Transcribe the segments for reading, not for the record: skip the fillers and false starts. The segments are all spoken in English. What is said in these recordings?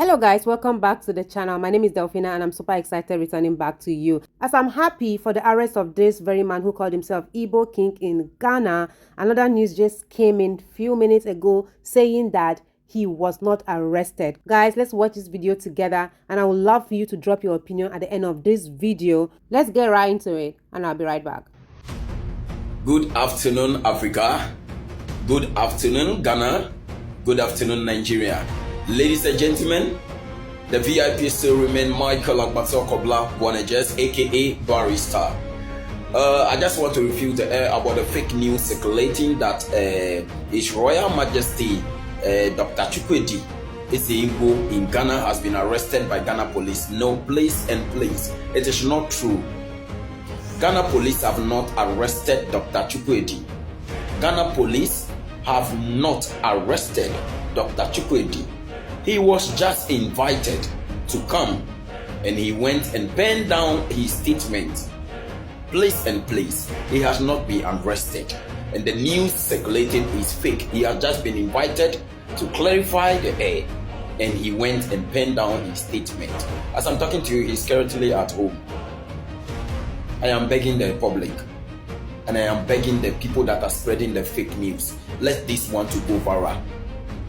Hello guys, welcome back to the channel. My name is Delphina and I'm super excited returning back to you, as I'm happy for the arrest of this very man who called himself Ebo King in Ghana. Another news just came in few minutes ago saying that he was not arrested. Guys, let's watch this video together and I would love for you to drop your opinion at the end of this video. Let's get right into it and I'll be right back. Good afternoon, Africa. Good afternoon, Ghana. Good afternoon, Nigeria. Ladies and gentlemen, the VIP still remain Michael Agbato Kobla Bonajes, aka Barrister. I just want to refute about the fake news circulating that His Royal Majesty Dr. Chukwudi Igbo in Ghana has been arrested by Ghana police. No, place and place. It is not true. Ghana police have not arrested Dr. Chukwudi. Ghana police have not arrested Dr. Chukwudi. He was just invited to come and he went and penned down his statement. Place and place. He has not been arrested. And the news circulating is fake. He has just been invited to clarify the air and he went and penned down his statement. As I'm talking to you, he's currently at home. I am begging the public and I am begging the people that are spreading the fake news, let this one to go viral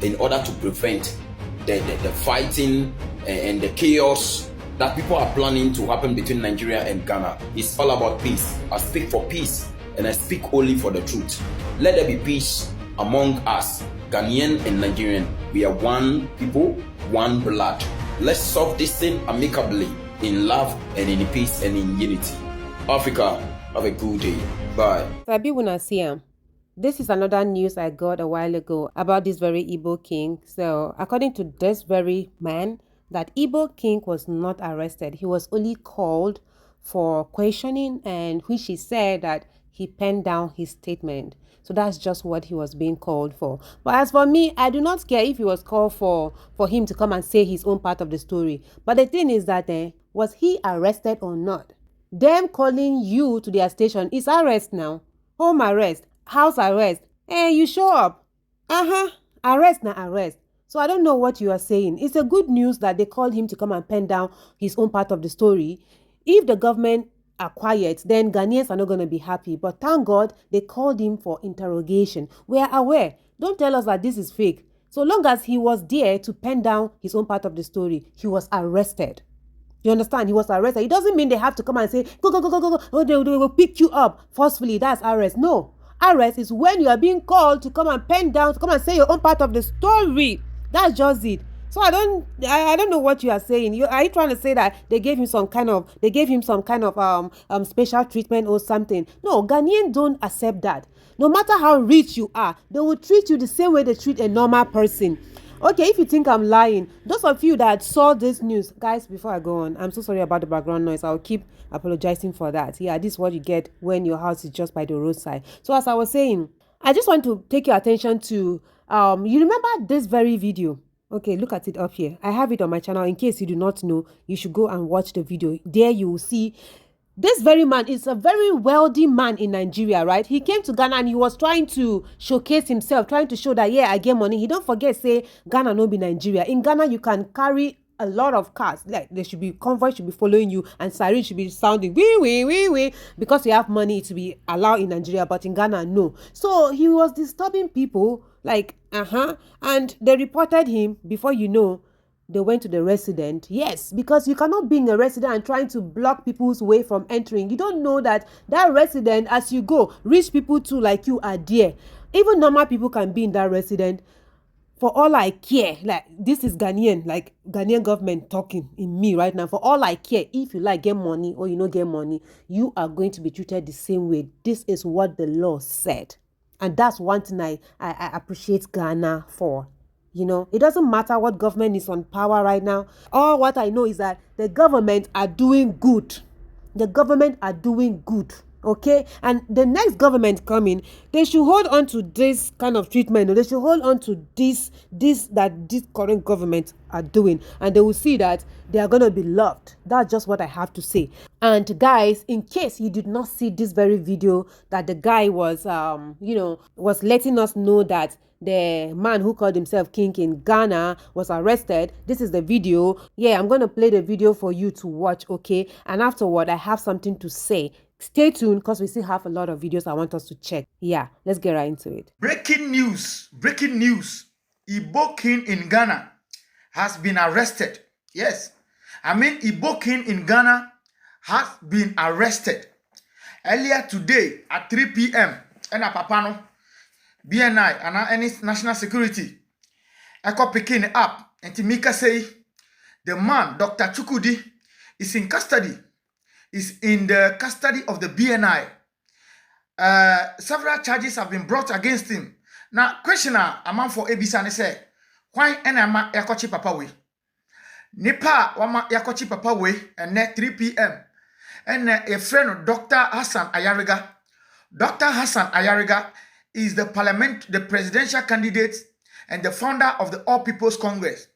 in order to prevent the fighting and the chaos that people are planning to happen between Nigeria and Ghana. It's all about peace. I speak for peace and I speak only for the truth. Let there be peace among us, Ghanaian and Nigerian. We are one people, one blood. Let's solve this thing amicably, in love and in peace and in unity. Africa, have a good day. Bye. Sabi una see am. This is another news I got a while ago about this very Ebo King. So, according to this very man, that Ebo King was not arrested. He was only called for questioning, and which he said that he penned down his statement. So that's just what he was being called for. But as for me, I do not care if he was called for him to come and say his own part of the story. But the thing is that, was he arrested or not? Them calling you to their station is arrest now. Home arrest. House arrest. You show up. Arrest na arrest. So I don't know what you are saying. It's a good news that they called him to come and pen down his own part of the story. If the government are quiet, then Ghanaians are not going to be happy. But thank God they called him for interrogation. We are aware. Don't tell us that this is fake. So long as he was there to pen down his own part of the story, he was arrested. You understand? He was arrested. It doesn't mean they have to come and say, go. Oh, they will pick you up forcefully. That's arrest. No. Arrest is when you are being called to come and pen down, to come and say your own part of the story. That's just it. So I don't know what you are saying. Are you trying to say that they gave him some kind of special treatment or something? No, Ghanaians don't accept that. No matter how rich you are, they will treat you the same way they treat a normal person. Okay, if you think I'm lying, those of you that saw this news, guys, before I go on, I'm so sorry about the background noise. I'll keep apologizing for that. Yeah, this is what you get when your house is just by the roadside. So as I was saying, I just want to take your attention to, you remember this very video? Okay, look at it up here. I have it on my channel. In case you do not know, you should go and watch the video. There you will see this very man is a very wealthy man in Nigeria, right? He came to Ghana and he was trying to showcase himself, trying to show that, yeah, I get money. He don't forget, say, Ghana no be Nigeria. In Ghana, you can carry a lot of cars. Like, there should be convoy should be following you and siren should be sounding, wee. Because you have money to be allowed in Nigeria, but in Ghana, no. So he was disturbing people, like, and they reported him. Before you know, they went to the resident. Yes, because you cannot be in a resident and trying to block people's way from entering. You don't know that resident, as you go, rich people too like you are there. Even normal people can be in that resident. For all I care, like, this is Ghanaian, like Ghanaian government talking in me right now. For all I care, if you like get money or you don't get money, you are going to be treated the same way. This is what the law said. And that's one thing I appreciate Ghana for. You know, it doesn't matter what government is on power right now. All what I know is that the government are doing good. The government are doing good. Okay, and the next government coming, they should hold on to this kind of treatment. They should hold on to this current government are doing, and they will see that they are gonna be loved. That's just what I have to say. And guys, in case you did not see this very video that the guy was was letting us know that the man who called himself king in Ghana was arrested. This is the video. Yeah, I'm gonna play the video for you to watch. Okay, and afterward I have something to say. Stay tuned because we still have a lot of videos I want us to check. Yeah, let's get right into it. Breaking news. Ebo King in Ghana has been arrested. Yes, I mean Ebo King in Ghana has been arrested. Earlier today at 3 p.m. and Papano, BNI and any national security, Echo picking up and Timika say the man, Dr. Chukudi, is in custody. Is in the custody of the BNI. Several charges have been brought against him. Now, questioner, a man for Ebisane say, why am yakochi papa we? Nipa wama yakochi papa we and net 3 p.m. And a friend of Dr. Hassan Ayariga. Dr. Hassan Ayariga is the presidential candidate and the founder of the All People's Congress.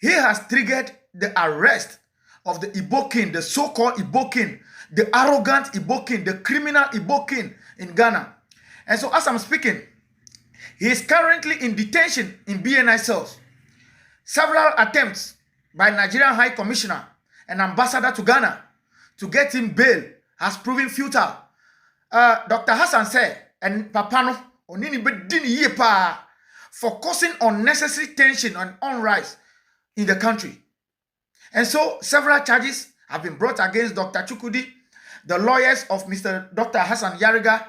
He has triggered the arrest of the Ebo King, the so-called Ebo King, the arrogant Ebo King, the criminal Ebo King in Ghana. And so as I'm speaking, he is currently in detention in BNI cells. Several attempts by Nigerian High Commissioner and Ambassador to Ghana to get him bail has proven futile. Dr. Hassan said, and Papano, onini bedini yepa for causing unnecessary tension and unrest in the country. And so several charges have been brought against Dr. Chukudi. The lawyers of Mr. Dr. Hassan Yariga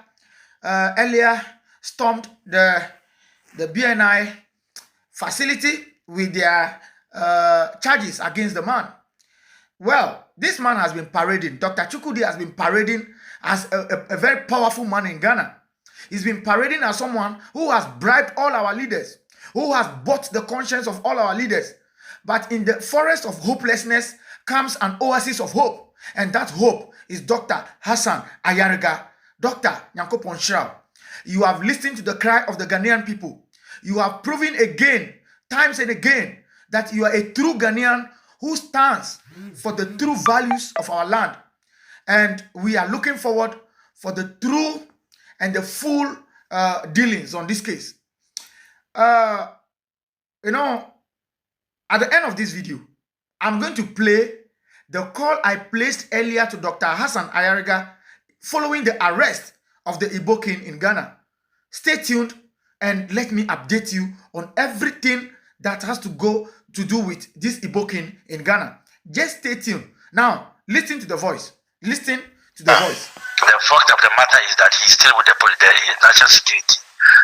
earlier stormed the BNI facility with their charges against the man. Well, this man has been parading. Dr. Chukudi has been parading as a very powerful man in Ghana. He's been parading as someone who has bribed all our leaders, who has bought the conscience of all our leaders. But in the forest of hopelessness comes an oasis of hope. And that hope is Dr. Hassan Ayariga. Dr. Nyanko Ponshirao, you have listened to the cry of the Ghanaian people. You have proven again, times and again, that you are a true Ghanaian who stands for the true values of our land. And we are looking forward for the true and the full dealings on this case. At the end of this video, I'm going to play the call I placed earlier to Dr. Hassan Ayariga following the arrest of the Ebo King in Ghana. Stay tuned and let me update you on everything that has to do with this Ebo King in Ghana. Just stay tuned. Now, listen to the voice. Listen to the voice. The fact of the matter is that he's still with the national security.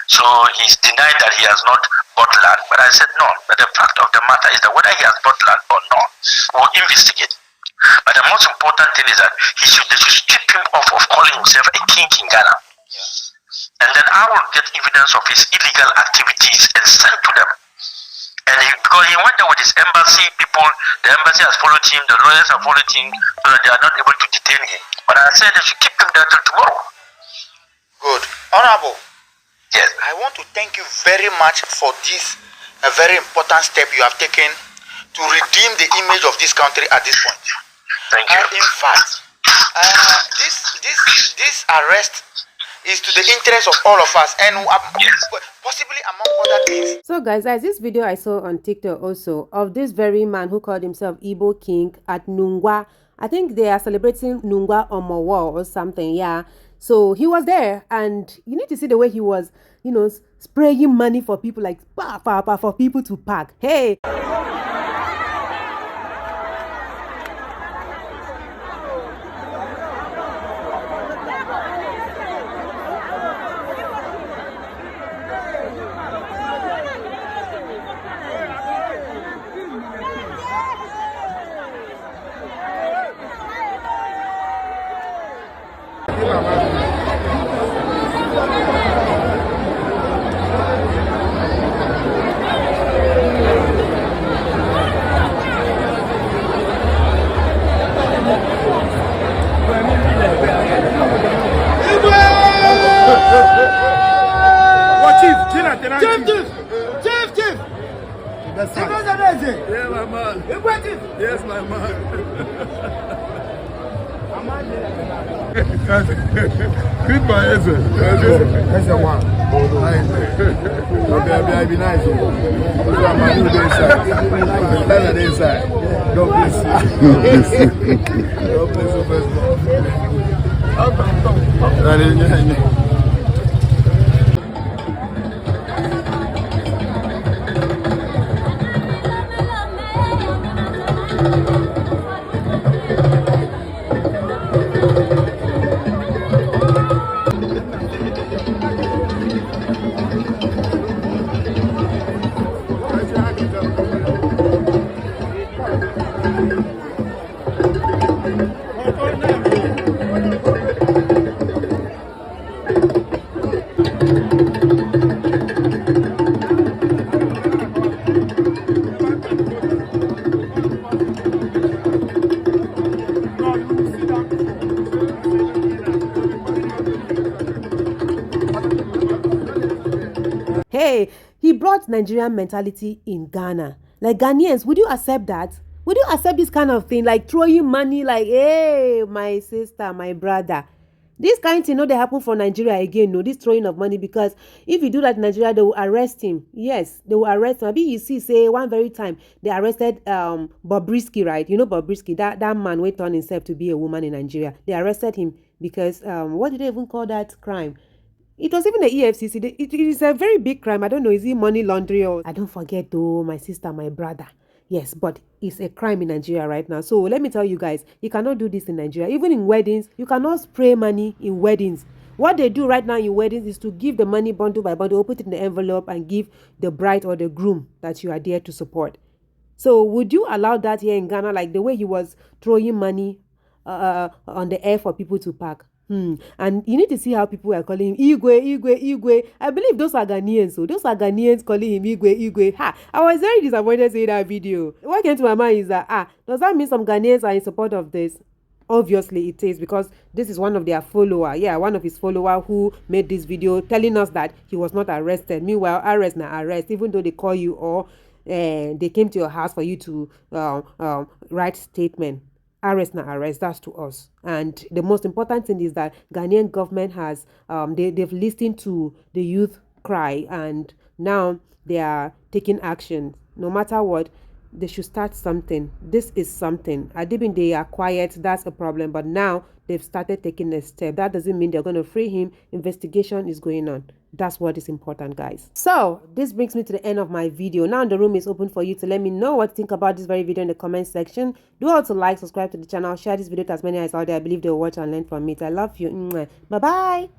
So he's denied that he has not bought land. But I said no. But the fact of the matter is that whether he has bought land or not, we'll investigate. But the most important thing is that they should strip him off of calling himself a king in Ghana. And then I will get evidence of his illegal activities and send to them. And because he went there with his embassy people, the embassy has followed him, the lawyers have followed him, so that they are not able to detain him. But I said they should keep him there till tomorrow. Good. Honorable. Yes. I want to thank you very much for this a very important step you have taken to redeem the image of this country at this point. Thank you. In fact, this arrest is to the interest of all of us and possibly among other things. So guys, there's this video I saw on TikTok also of this very man who called himself Ebo King at Nungwa. I think they are celebrating Nungwa Omowo or something, yeah. So he was there, and you need to see the way he was, spraying money for people, like for people to pack. Hey. man. Yes, my man. Good my answer. That's the one. Okay, be nice. Inside. God bless you. God bless you. God bless you, first Hey, he brought Nigerian mentality in Ghana. Like Ghanaians, would you accept that? Would you accept this kind of thing? Like throwing money like, hey, my sister, my brother. This kind of thing, no, they happen for Nigeria again, no, this throwing of money, because if you do that in Nigeria, they will arrest him. Yes, they will arrest him. Maybe you see, say, one very time, they arrested Bobrisky, right? You know Bobrisky, that man went on himself to be a woman in Nigeria. They arrested him because, what did they even call that crime? It was even the EFCC. It is a very big crime. I don't know, is it money laundering or... I don't forget though, my sister, my brother. Yes, but it's a crime in Nigeria right now. So let me tell you guys, you cannot do this in Nigeria. Even in weddings, you cannot spray money in weddings. What they do right now in weddings is to give the money bundle by bundle, or put it in the envelope and give the bride or the groom that you are there to support. So would you allow that here in Ghana, like the way he was throwing money on the air for people to pack? And you need to see how people are calling him Igwe. I believe those are Ghanaians. So those are Ghanaians calling him Igwe. Ha! I was very disappointed seeing that video. What came to my mind is that, does that mean some Ghanaians are in support of this? Obviously it is, because this is one of their follower. Yeah, one of his follower who made this video telling us that he was not arrested. Meanwhile, arrest na arrest, even though they call you or they came to your house for you to write statement. Arrest na arrest, that's to us. And the most important thing is that Ghanaian government has they've listened to the youth cry, and now they are taking action. No matter what, they should start something. This is something. Adibin, they are quiet, that's a problem, but now they've started taking a step. That doesn't mean they're going to free him. Investigation is going on. That's what is important, guys. So this brings me to the end of my video. Now the room is open for you to let me know what you think about this very video in the comment section. Do also like, subscribe to the channel, share this video to as many as out there. I believe they'll watch and learn from it. I love you. Bye bye.